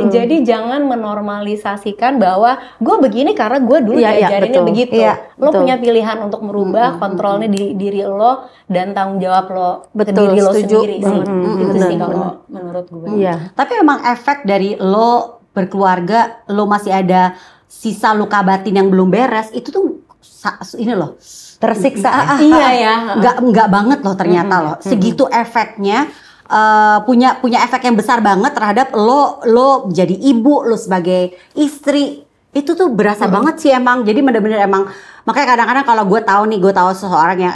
Jadi jangan menormalisasikan bahwa gue begini karena gue dulu diajarinnya begitu. Lo punya pilihan untuk merubah, kontrolnya di diri lo dan tanggung jawab lo ke diri lo sendiri sih. Itu sih kalau menurut gue. Tapi memang efek dari lo berkeluarga, lo masih ada sisa luka batin yang belum beres, itu tuh ini loh tersiksa. Iya ya. Nggak banget loh ternyata loh. Segitu efeknya. Punya efek yang besar banget terhadap lo jadi ibu, lo sebagai istri, itu tuh berasa banget sih emang. Jadi bener-bener emang, makanya kadang-kadang kalau gue tahu seseorang yang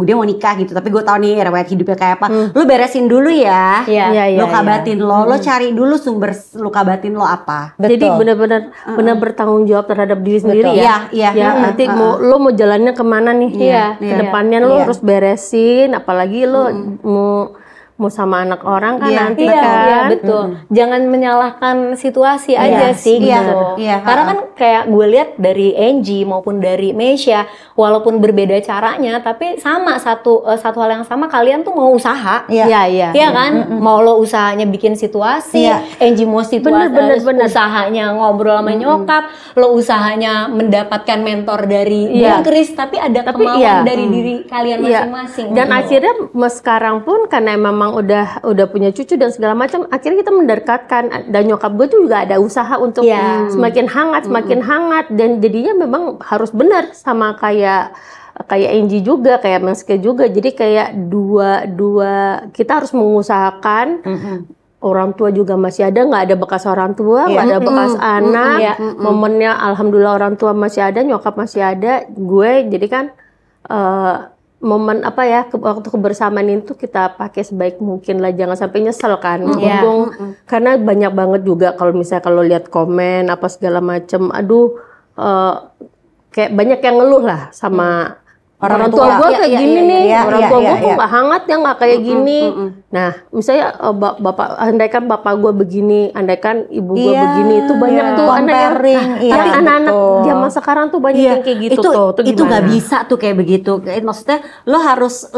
dia mau nikah gitu, tapi gue tahu nih riwayat hidupnya kayak apa, lo beresin dulu ya, luka batin lo cari dulu sumber luka batin lo apa. Jadi benar-benar bertanggung jawab terhadap diri sendiri ya. Nanti lo mau jalannya kemana nih? Kedepannya lo harus beresin, apalagi lo mau sama anak orang kan nanti kan. Iya, betul. Jangan menyalahkan situasi aja sih gitu. Karena kan kayak gue lihat dari Angie maupun dari Meisha, walaupun berbeda caranya, tapi sama satu hal yang sama, kalian tuh mau usaha. Iya kan? Mau lo usahanya bikin situasi, Angie mau usahanya ngobrol sama nyokap, lo usahanya mendapatkan mentor dari Bang Chris, tapi ada kemauan dari diri kalian masing-masing. Dan akhirnya sekarang pun karena memang udah punya cucu dan segala macam, akhirnya kita mendekatkan, dan nyokap gue tuh juga ada usaha untuk semakin hangat dan jadinya memang harus benar sama kayak Angie juga, kayak Meske juga. Jadi kayak dua kita harus mengusahakan. Orang tua juga masih ada, nggak ada bekas orang tua, nggak ada bekas anak. Momennya alhamdulillah orang tua masih ada, nyokap masih ada, gue jadi kan momen waktu kebersamaan itu kita pakai sebaik mungkin lah, jangan sampai nyesel kan. Karena banyak banget juga kalau lihat komen apa segala macem, kayak banyak yang ngeluh lah sama orang tua gue kayak gini nih, orang tua gue kok nggak hangat ya, nggak kayak gini. Nah, misalnya andaikan bapak gue begini, andaikan ibu gue begini, itu banyak tuh anak-anak zaman sekarang tuh banyak yang kayak gitu itu nggak bisa tuh kayak begitu. Maksudnya lo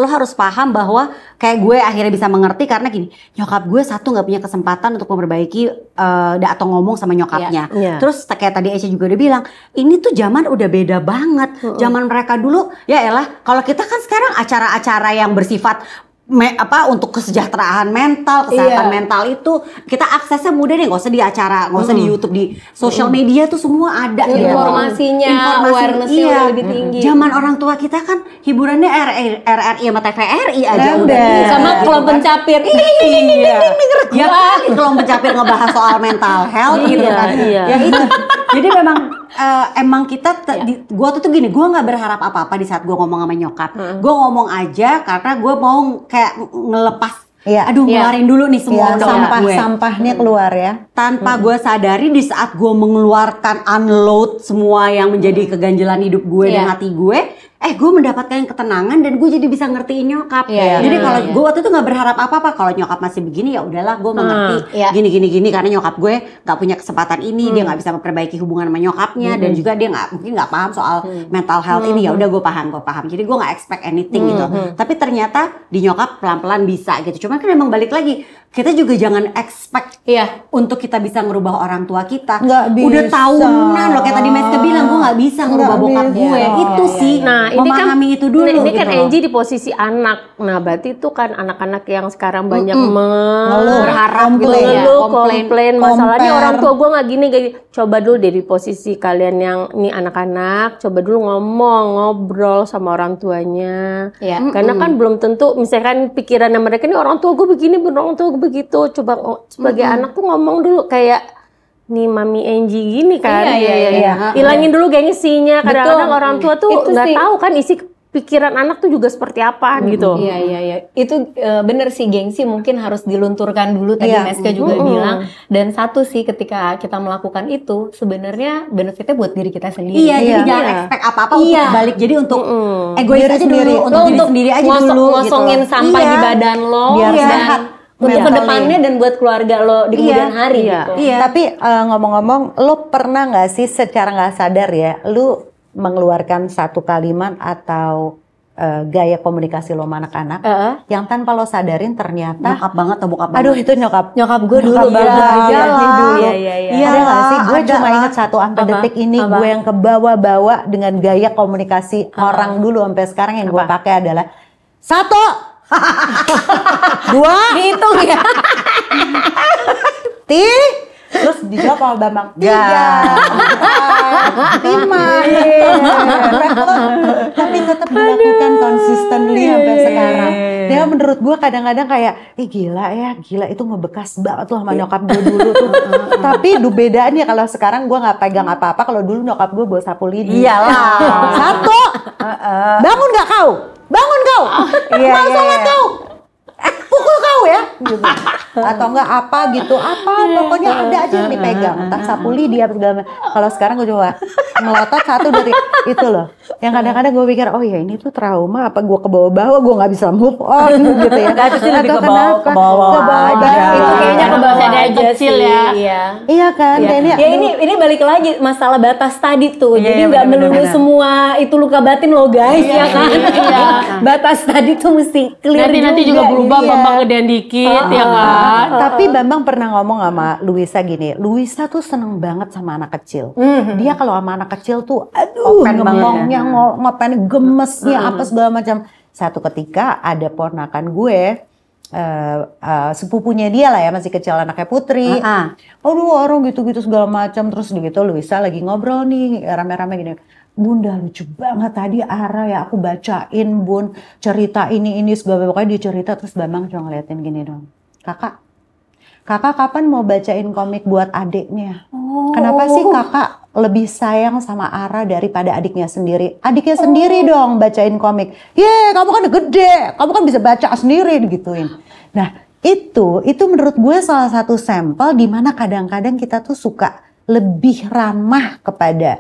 harus paham bahwa kayak gue akhirnya bisa mengerti karena gini, nyokap gue nggak punya kesempatan untuk memperbaiki atau ngomong sama nyokapnya. Terus kayak tadi Aisyah juga udah bilang, ini tuh zaman udah beda banget. Zaman mereka dulu kalau kita kan sekarang acara-acara yang bersifat untuk kesejahteraan mental, kesehatan mental itu kita aksesnya mudah deh, nggak usah di acara, nggak usah di YouTube, di sosial media tuh semua ada informasinya, awareness-nya udah lebih tinggi. Zaman orang tua kita kan hiburannya RRI sama TVRI aja udah. Sama Kelom Pencapir. Ya kan, Kelom Pencapir ngebahas soal mental health gitu kan. Ya itu. Jadi emang kita gue tuh gini, gue nggak berharap apa-apa di saat gue ngomong sama nyokap. Gue ngomong aja karena gue mau kayak ngelepas, ngeluarin dulu nih semua sampahnya keluar ya. Tanpa gue sadari di saat gue mengeluarkan, unload semua yang menjadi keganjilan hidup gue dan hati gue, gue mendapatkan ketenangan dan gue jadi bisa ngertiin nyokap. Jadi kalau gue waktu itu nggak berharap apa-apa, kalau nyokap masih begini ya udahlah, gue mengerti gini karena nyokap gue nggak punya kesempatan ini, dia nggak bisa memperbaiki hubungan sama nyokapnya, dan juga dia mungkin nggak paham soal mental health ini. Ya udah gue paham. Jadi gue nggak expect anything gitu. Tapi ternyata di nyokap pelan-pelan bisa gitu. Cuman kan emang balik lagi, kita juga jangan expect Iya. untuk kita bisa ngerubah orang tua kita. Nggak bisa. Udah tahunan loh, kayak tadi Meska bilang, gue nggak bisa ngerubah bokap bisa. gue. Itu sih, Nah, ini kan memahami itu dulu ini gitu kan loh. Angie di posisi anak. Nah, berarti itu kan anak-anak yang sekarang banyak berharap gitu ya. mengeluh, komplain, masalahnya compare. orang tua gue nggak gini, gini. Coba dulu dari posisi kalian yang nih anak-anak, coba dulu ngobrol sama orang tuanya. Iya. Karena kan belum tentu, misalkan pikirannya mereka ini orang tua gue begini, orang tua gue begitu. Coba sebagai anak tuh ngomong dulu kayak nih Mami Angie gini kan. Iya. Hilangin dulu gengsinya. Kadang-kadang Betul. orang tua tuh Itu nggak sih. tahu kan isi pikiran anak tuh juga seperti apa gitu. Iya. Itu bener sih, gengsi mungkin harus dilunturkan dulu tadi Iya. Meska juga bilang. Dan satu sih, ketika kita melakukan itu sebenarnya benefitnya buat diri kita sendiri. Iya, jadi Iya. jangan expect apa-apa untuk balik. Jadi untuk egois Diri aja sendiri. dulu, untuk diri sendiri aja dulu ngosongin gitu. sampah Iya. di badan lo Biar dan sehat. untuk Mentally. kedepannya dan buat keluarga lo di kemudian hari Iya. gitu. Iya. Tapi ngomong-ngomong, lo pernah nggak sih secara nggak sadar ya, lo mengeluarkan satu kalimat atau gaya komunikasi lo sama anak-anak yang tanpa lo sadarin ternyata, Nyokap banget atau bokap banget? aduh itu nyokap Gue dulu Nyokap banget. banget. Iya, Dulu. Iya. Ada nggak sih? Gue ada cuma lah. inget satu sampai detik ini gue yang kebawa-bawa dengan gaya komunikasi orang dulu sampai sekarang yang gue pakai adalah 1, 2, Dihitung ya. terus dijawab sama Bambang 3, 4, 5. Tapi tetap dilakukan consistently sampai sekarang. Dia menurut gue kadang-kadang kayak, gila itu ngebekas banget loh sama nyokap gue dulu tuh. Tapi bedaannya kalau sekarang gue nggak pegang apa-apa, kalau dulu nyokap gue bawa sapu lidi. Iyalah. 1, bangun nggak kau? Bangun kau? Mau sholat kau? Pukul kau ya? Gitu. Atau enggak apa gitu, pokoknya ada aja yang dipegang, entah sapu lidi apa segala macam. Kalau sekarang gue coba melotot 1 dari itu loh, yang kadang-kadang gue pikir, oh ya ini tuh trauma, apa gue ke bawah-bawah, gue nggak bisa move on gitu ya. Nggak, itu sih lebih Atau ke bawah- kenapa? ke bawah aja. Itu kayaknya ke bawah aja kecil sih. ya. Iya. Iya kan, Ya, kayaknya ini balik lagi masalah batas tadi tuh. Iya, Jadi iya, nggak benar-benar. melulu semua itu luka batin lo guys, ya kan? Batas tadi tuh mesti clear Nanti juga berubah, iya. Bambang gedean dikit ya kan. Tapi Bambang pernah ngomong sama Luisa gini, Luisa tuh seneng banget sama anak kecil. Dia kalau sama anak kecil tuh, aduh, Open banget ngomongnya, ngopen, gemesnya, apa segala macam. Satu ketika ada ponakan gue, sepupunya dia lah ya, masih kecil, anaknya Putri. Aduh, orang gitu-gitu segala macam. Terus gitu Luisa lagi ngobrol nih, rame-rame gini. Bunda lucu banget tadi Ara ya, aku bacain Bun cerita ini segala, pokoknya dia cerita. Terus Bambang cuma ngeliatin gini dong, kakak kapan mau bacain komik buat adiknya? Kenapa sih kakak lebih sayang sama Ara daripada adiknya sendiri? Adiknya sendiri dong bacain komik. Kamu kan gede, kamu kan bisa baca sendiri gituin. Nah itu menurut gue salah satu sampel di mana kadang-kadang kita tuh suka lebih ramah kepada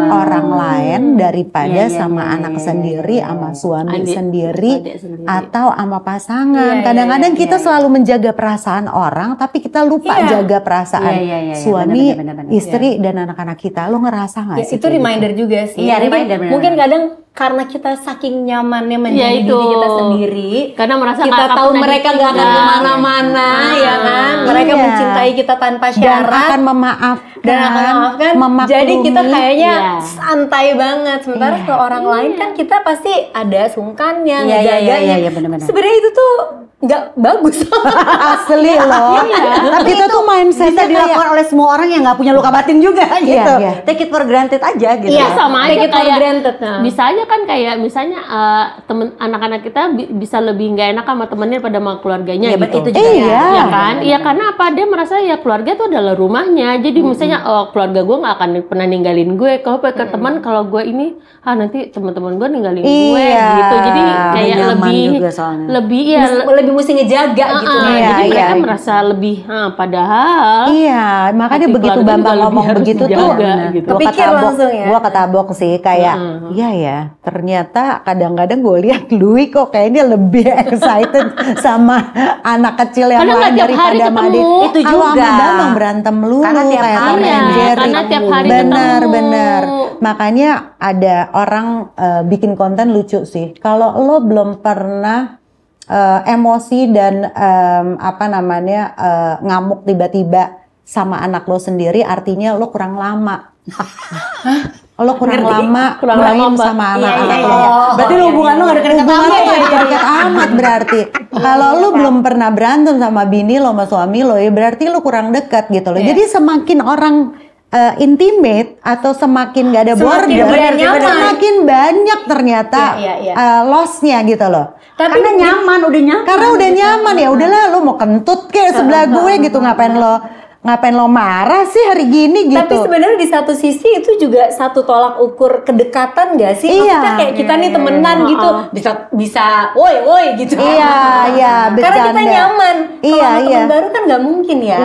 orang lain daripada sama anak sendiri, sama suami sendiri, atau sama pasangan. Kadang-kadang kita selalu menjaga perasaan orang, tapi kita lupa jaga perasaan suami, benar-benar. istri, dan anak-anak kita. Lo ngerasa nggak sih? Itu reminder juga sih. Iya, reminder, benar-benar. Mungkin kadang karena kita saking nyamannya menjadi itu. diri kita sendiri, Karena merasa kita nggak akan tahu pernah mereka nggak akan ditinggal. kemana-mana, ya kan? Mereka Iya. mencintai kita tanpa Dan syarat. akan memaafkan, Dan akan memaafkan, memaklumi. jadi kita kayaknya Iya. santai banget. Sementara ke orang lain kan kita pasti ada sungkannya, Iya, ngejaganya. iya, benar-benar. Sebenarnya itu tuh nggak bagus. asli loh. Tapi itu tuh mindsetnya bisa dilakukan oleh semua orang yang nggak punya luka batin juga gitu. iya. Take it for granted aja gitu. Iya, Sama take aja it for kayak granted, nah. bisa aja kan kayak misalnya temen anak-anak kita bisa lebih nggak enak sama temennya pada sama keluarganya Iya, gitu. itu juga Iya. Ya kan? Iya karena apa? Dia merasa ya keluarga itu adalah rumahnya. Jadi misalnya keluarga gue nggak akan pernah ninggalin gue. Kalau ke teman, kalau gue ini nanti teman-teman gue ninggalin gue Iya. gitu. Jadi kayak Nyaman lebih juga soalnya. lebih ya. Lebih mesti ngejaga gitu. Iya, Jadi mereka iya. merasa lebih padahal Iya, makanya hati begitu keluarga Bambang juga ngomong lebih harus begitu tuh, dijaga, gitu. gua Kepikir ketabok, langsung ya. gua ketabok sih kayak, iya ya, ternyata kadang-kadang gue lihat Louis kok kayaknya lebih excited sama anak kecil yang Karena lain nggak tiap hari daripada sama adik. ketemu. Itu Kalau sama juga. Bambang berantem melulu Karena tiap kayak Tom hari. and Iya, Jerry. karena tiap hari benar, ketemu. benar. Makanya ada orang bikin konten lucu sih. Kalau lo belum pernah emosi dan ngamuk tiba-tiba sama anak lo sendiri, artinya lo kurang lama. Lo kurang lama main sama anak-anak lo. Berarti hubungan lo gak deket-deket amat. Deket amat berarti. Kalau lo belum pernah berantem sama bini lo sama suami lo, ya berarti lo kurang dekat gitu loh. Jadi semakin orang intimate atau semakin gak ada border, semakin banyak ternyata loss-nya gitu loh. Tapi karena nyaman, udah nyaman. Karena udah nyaman ya udahlah, lo mau kentut kayak sebelah gue gitu, ngapain lo marah sih hari gini gitu. Tapi sebenarnya di satu sisi itu juga satu tolak ukur kedekatan gak sih? Maksudnya kayak kita nih temenan gitu, bisa woi gitu. Iya, bercanda. Karena kita nyaman. Kalau teman baru kan nggak mungkin ya.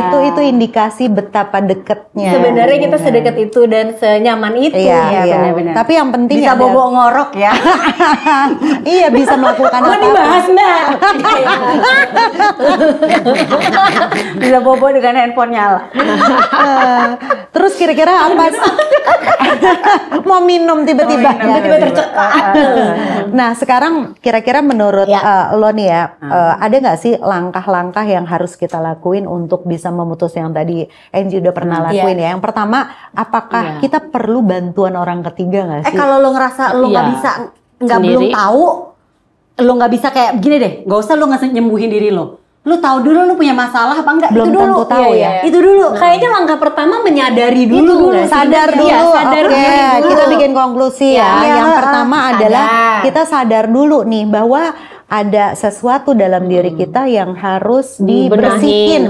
Itu indikasi betapa deketnya. Sebenarnya kita sedekat itu dan senyaman itu. Iya, benar-benar. Tapi yang penting bisa bobo ngorok ya. Iya, bisa melakukan apa? Dibahas Mbak. Bisa bobo dengan handphone nyala. Terus kira-kira apa? Mau minum tiba-tiba tercekat. Nah sekarang kira-kira menurut lo nih ya, ada nggak sih langkah-langkah yang harus kita lakuin untuk bisa memutus yang tadi Angie udah pernah lakuin ya? Yang pertama, apakah kita perlu bantuan orang ketiga nggak sih? Kalau lo ngerasa lo nggak bisa, belum tahu, lo nggak bisa kayak gini deh, nggak usah lo nyembuhin diri lo. Lu tahu dulu lu punya masalah apa enggak? Belum itu dulu tentu tahu ya. Itu dulu. Kayaknya langkah pertama menyadari dulu. Sadar dulu. Oke, kita bikin konklusi ya. Yang pertama adalah kita sadar dulu nih bahwa ada sesuatu dalam diri kita yang harus dibersihin.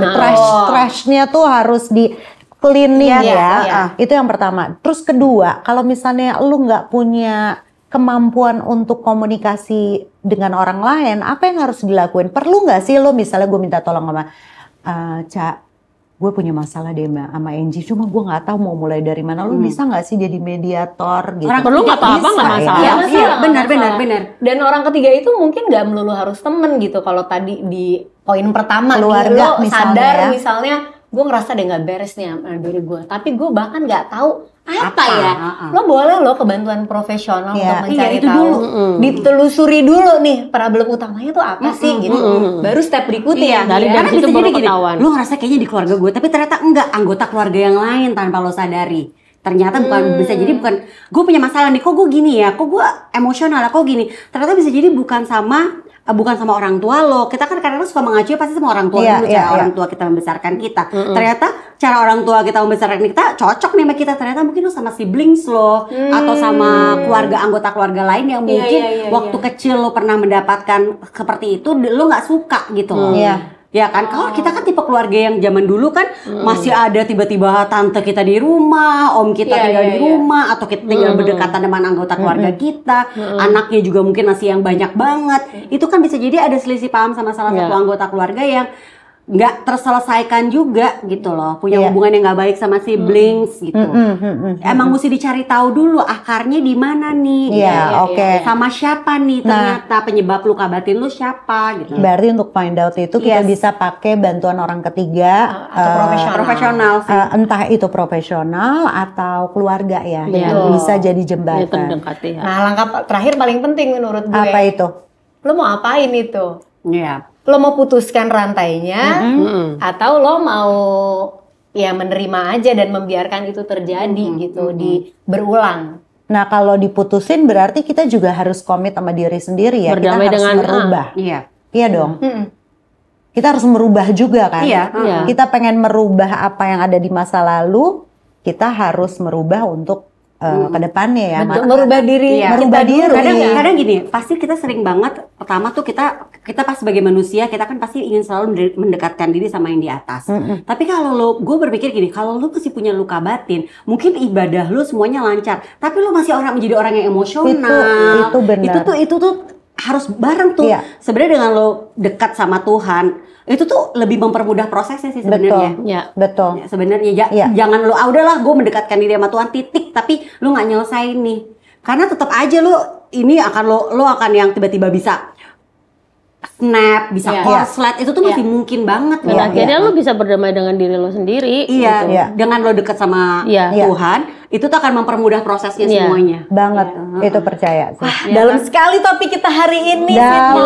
Trashnya tuh harus di cleaning ya. Itu yang pertama. Terus kedua, kalau misalnya lu nggak punya kemampuan untuk komunikasi dengan orang lain, apa yang harus dilakuin? Perlu nggak sih lo misalnya gue minta tolong sama Ca, gue punya masalah deh sama Angie, cuma gue nggak tahu mau mulai dari mana. Lo bisa nggak sih jadi mediator gitu? Orang perlu nggak apa-apa nggak masalah. Iya, benar. Dan orang ketiga itu mungkin nggak melulu harus temen gitu. Kalau tadi di poin pertama keluarga lo misalnya, sadar misalnya gue ngerasa deh nggak beres nih sama diri gue, tapi gue bahkan nggak tahu apa ya. Lo boleh lo ke bantuan profesional untuk mencari itu tahu. dulu. Ditelusuri dulu nih problem utamanya tuh apa sih gitu. Baru step berikutnya. Dari Karena situ bisa baru jadi gini, ketahuan. lo ngerasa kayaknya di keluarga gue, tapi ternyata enggak, anggota keluarga yang lain tanpa lo sadari. Ternyata bisa jadi bukan gue punya masalah nih, kok gue gini ya, kok gue emosional, kok gini. Ternyata bisa jadi bukan sama orang tua lo. Kita kan kadang-kadang suka mengacu pasti sama orang tua dulu, cara orang tua kita membesarkan kita. Ternyata cara orang tua kita membesarkan kita cocok nih sama kita. Ternyata mungkin lo sama siblings lo atau sama anggota keluarga lain yang mungkin waktu kecil lo pernah mendapatkan seperti itu, lo nggak suka gitu loh. Ya kan, kalau kita kan tipe keluarga yang zaman dulu kan masih ada tiba-tiba tante kita di rumah, om kita tinggal di rumah, atau kita tinggal berdekatan dengan anggota keluarga kita, anaknya juga mungkin masih yang banyak banget. Itu kan bisa jadi ada selisih paham sama salah satu anggota keluarga yang nggak terselesaikan juga gitu loh, punya hubungan yang nggak baik sama siblings gitu. Emang mesti dicari tahu dulu akarnya di mana nih. Sama siapa nih ternyata penyebab luka batin lu siapa gitu. Berarti untuk find out itu kita bisa pakai bantuan orang ketiga atau profesional sih. Entah itu profesional atau keluarga ya, yang bisa jadi jembatan. Nah, langkah terakhir paling penting menurut gue. Apa itu? Lo mau apain itu? Iya. Lo mau putuskan rantainya atau lo mau ya menerima aja dan membiarkan itu terjadi gitu berulang. Nah kalau diputusin berarti kita juga harus komit sama diri sendiri ya. Berdamai kita harus dengan merubah. Iya dong. Kita harus merubah juga kan. Kita pengen merubah apa yang ada di masa lalu, kita harus merubah untuk ke depannya ya. Merubah diri. Merubah diri. Kadang gini, pasti kita sering banget, pertama tuh kita pas sebagai manusia, kita kan pasti ingin selalu mendekatkan diri sama yang di atas. Tapi kalau gue berpikir gini, kalau lo masih punya luka batin, mungkin ibadah lo semuanya lancar, tapi lo masih menjadi orang yang emosional. Itu benar. Itu tuh harus bareng tuh. Sebenarnya dengan lo dekat sama Tuhan, itu tuh lebih mempermudah prosesnya sih sebenarnya. Betul. Sebenarnya jangan lo udahlah gue mendekatkan diri sama Tuhan titik, tapi lo nggak nyelesain nih. Karena tetap aja lo ini akan lo akan yang tiba-tiba bisa snap, bisa korslet, itu tuh masih mungkin banget. Dan akhirnya lo bisa berdamai dengan diri lo sendiri. Dengan lo dekat sama Tuhan, itu tuh akan mempermudah prosesnya semuanya. Banget, itu percaya sih. Wah, dalam sekali topik kita hari ini. Dalam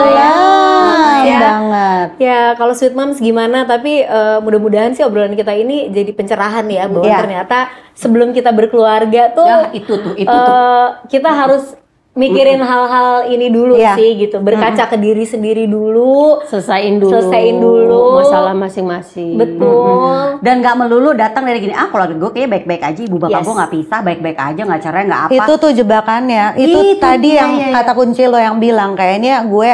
banget. Ya, kalau Sweet Moms gimana? Tapi mudah-mudahan sih obrolan kita ini jadi pencerahan ya, bahwa ternyata sebelum kita berkeluarga tuh, itu tuh. kita harus mikirin hal-hal ini dulu sih gitu, berkaca ke diri sendiri dulu, Selesaiin dulu masalah masing-masing. Betul. Dan nggak melulu datang dari gini, keluarga gue kayaknya baik-baik aja, ibu bapak gue nggak pisah, baik-baik aja, nggak cerai, nggak apa. Itu tuh jebakannya. Itu tadi yang kata kunci lo yang bilang, kayaknya gue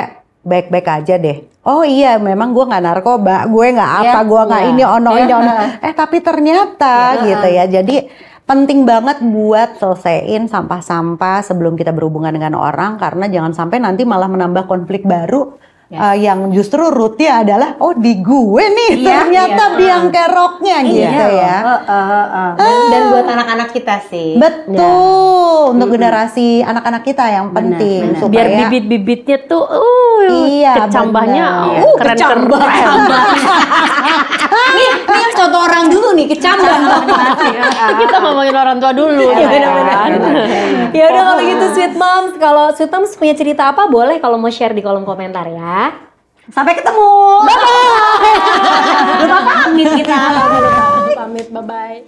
baik-baik aja deh. Oh iya, memang gue nggak narkoba, gue nggak apa, gue nggak ini ono. Tapi ternyata gitu ya. Jadi penting banget buat selesaiin sampah-sampah sebelum kita berhubungan dengan orang, karena jangan sampai nanti malah menambah konflik baru yang justru rootnya adalah di gue nih ternyata biang keroknya gitu ya. Dan buat anak-anak kita sih. Betul, untuk generasi anak-anak kita yang penting supaya Biar bibit-bibitnya tuh kecambahnya keren-keren. Nih yang contoh orang dulu nih, kecambah. Kita ngomongin orang tua dulu. Ya udah kalau gitu Sweet Moms, kalau Sweet Moms punya cerita apa boleh kalau mau share di kolom komentar ya. Sampai ketemu. Lupa pamit kita. Pamit, bye-bye.